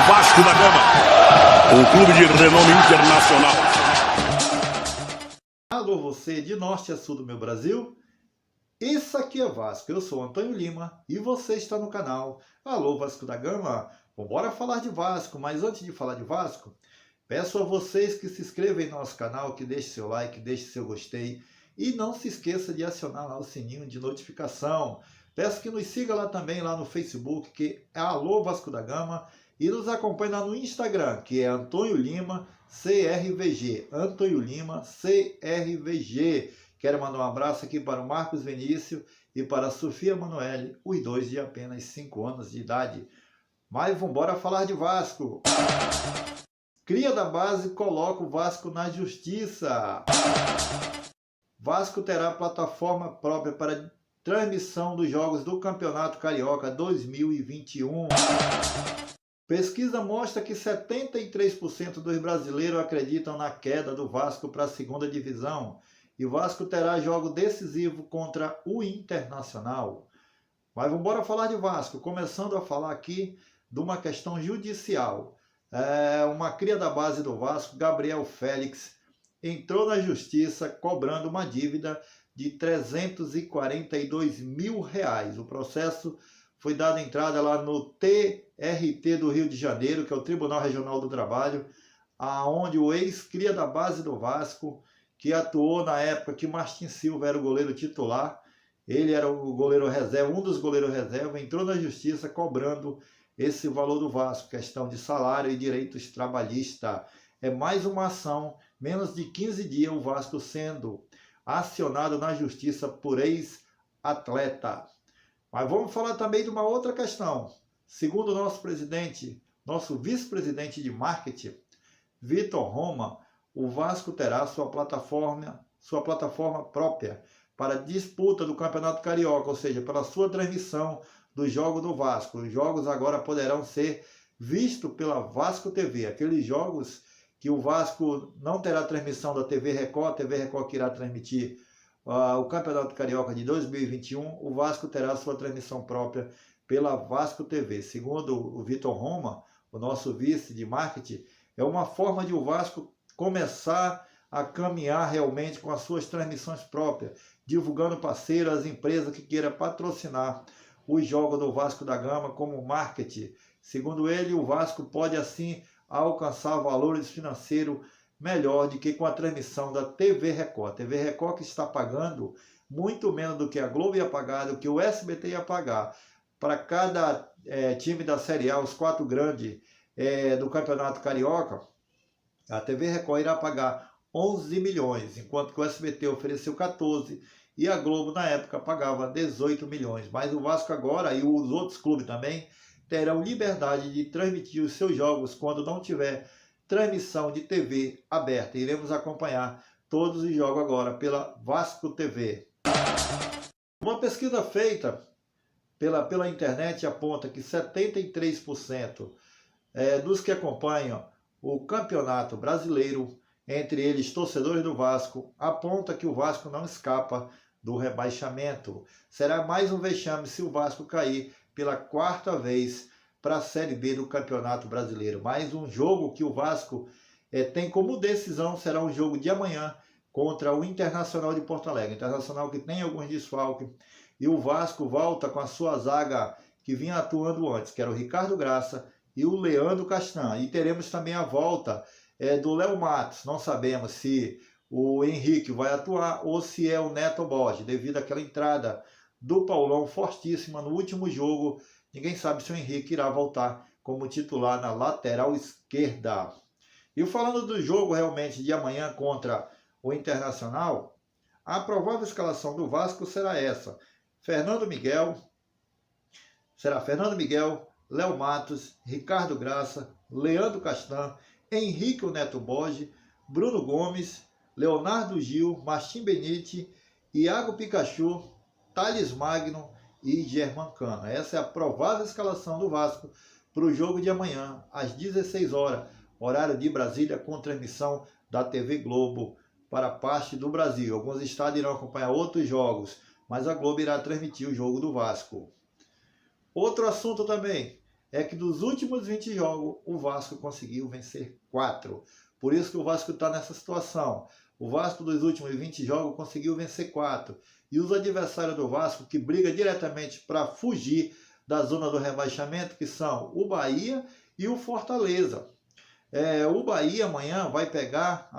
Vasco da Gama, um clube de renome internacional. Alô você de norte a sul do meu Brasil, isso aqui é Vasco, eu sou Antônio Lima e você está no canal Alô Vasco da Gama. Bora falar de Vasco, mas antes de falar de Vasco, peço a vocês que se inscrevam em nosso canal, que deixem seu like, deixem seu gostei e não se esqueça de acionar lá o sininho de notificação. Peço que nos siga lá também, lá no Facebook, que é Alô Vasco da Gama, e nos acompanhe lá no Instagram, que é Antônio Lima CRVG. Antônio Lima CRVG. Quero mandar um abraço aqui para o Marcos Vinícius e para a Sofia Manoeli, os dois de apenas 5 anos de idade. Mas vamos embora falar de Vasco. Cria da base coloca o Vasco na justiça. Vasco terá plataforma própria para transmissão dos jogos do Campeonato Carioca 2021. Pesquisa mostra que 73% dos brasileiros acreditam na queda do Vasco para a segunda divisão. E o Vasco terá jogo decisivo contra o Internacional. Mas vamos embora falar de Vasco, começando a falar aqui de uma questão judicial. Uma cria da base do Vasco, Gabriel Félix, entrou na justiça cobrando uma dívida de R$342 mil. O processo foi dado entrada lá no TRT do Rio de Janeiro, que é o Tribunal Regional do Trabalho, aonde o ex-cria da base do Vasco, que atuou na época que Martin Silva era o goleiro titular, ele era o goleiro reserva, um dos goleiros reserva, entrou na justiça cobrando esse valor do Vasco, questão de salário e direitos trabalhistas. É mais uma ação, menos de 15 dias o Vasco sendo acionado na justiça por ex-atleta. Mas vamos falar também de uma outra questão. Segundo o nosso presidente, nosso vice-presidente de marketing, Vitor Roma, o Vasco terá sua plataforma própria para disputa do Campeonato Carioca, ou seja, para sua transmissão do jogo do Vasco. Os jogos agora poderão ser vistos pela Vasco TV. Aqueles jogos que o Vasco não terá transmissão da TV Record, a TV Record que irá transmitir o Campeonato Carioca de 2021, o Vasco terá sua transmissão própria pela Vasco TV. Segundo o Vitor Roma, o nosso vice de marketing, é uma forma de o Vasco começar a caminhar realmente com as suas transmissões próprias, divulgando parceiros, as empresas que queiram patrocinar os jogos do Vasco da Gama como marketing. Segundo ele, o Vasco pode assim alcançar valores financeiros melhor do que com a transmissão da TV Record. A TV Record que está pagando muito menos do que a Globo ia pagar, do que o SBT ia pagar. Para cada time da Série A, os 4 grandes do Campeonato Carioca, a TV Record irá pagar 11 milhões, enquanto que o SBT ofereceu 14 e a Globo na época pagava 18 milhões. Mas o Vasco agora e os outros clubes também terão liberdade de transmitir os seus jogos quando não tiver transmissão de TV aberta. Iremos acompanhar todos os jogos agora pela Vasco TV. Uma pesquisa feita pela internet aponta que 73% dos que acompanham o Campeonato Brasileiro, entre eles torcedores do Vasco, aponta que o Vasco não escapa do rebaixamento. Será mais um vexame se o Vasco cair pela 4ª vez para a Série B do Campeonato Brasileiro. Mais um jogo que o Vasco tem como decisão será um jogo de amanhã contra o Internacional de Porto Alegre. Internacional que tem alguns desfalques e o Vasco volta com a sua zaga que vinha atuando antes, que era o Ricardo Graça e o Leandro Castan. E teremos também a volta do Léo Matos. Não sabemos se o Henrique vai atuar ou se é o Neto Borges, devido àquela entrada do Paulão fortíssima no último jogo. Ninguém sabe se o Henrique irá voltar como titular na lateral esquerda. E falando do jogo realmente de amanhã contra o Internacional, a provável escalação do Vasco será essa. Fernando Miguel, Léo Matos, Ricardo Graça, Leandro Castan, Henrique o Neto Borges, Bruno Gomes, Leonardo Gil, Martim Benite, Iago Pikachu, Thales Magno e Germán Cano. Essa é a provável escalação do Vasco para o jogo de amanhã, às 16 horas, horário de Brasília, com transmissão da TV Globo para parte do Brasil. Alguns estados irão acompanhar outros jogos, mas a Globo irá transmitir o jogo do Vasco. Outro assunto também é que dos últimos 20 jogos, o Vasco conseguiu vencer 4. Por isso que o Vasco está nessa situação. O Vasco dos últimos 20 jogos conseguiu vencer 4. E os adversários do Vasco, que brigam diretamente para fugir da zona do rebaixamento, que são o Bahia e o Fortaleza. O Bahia vai pegar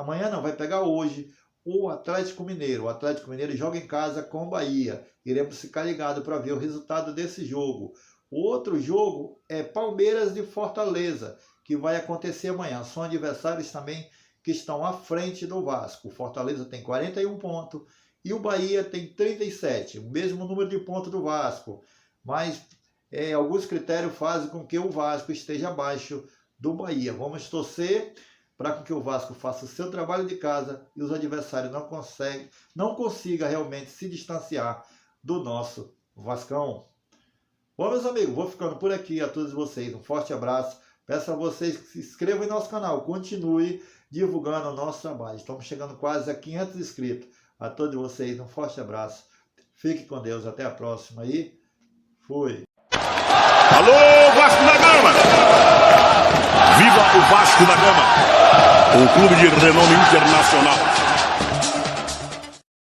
hoje o Atlético Mineiro. O Atlético Mineiro joga em casa com o Bahia. Iremos ficar ligados para ver o resultado desse jogo. O outro jogo é Palmeiras e Fortaleza, que vai acontecer amanhã. São adversários também que estão à frente do Vasco. O Fortaleza tem 41 pontos e o Bahia tem 37, o mesmo número de pontos do Vasco. Mas alguns critérios fazem com que o Vasco esteja abaixo do Bahia. Vamos torcer para que o Vasco faça o seu trabalho de casa e os adversários não consigam realmente se distanciar do nosso Vascão. Bom, meus amigos, vou ficando por aqui. A todos vocês um forte abraço. Peço a vocês que se inscrevam em nosso canal. Continue divulgando o nosso trabalho. Estamos chegando quase a 500 inscritos. A todos vocês um forte abraço. Fique com Deus. Até a próxima e fui. Alô, Vasco da Gama! Viva o Vasco da Gama! Um clube de renome internacional.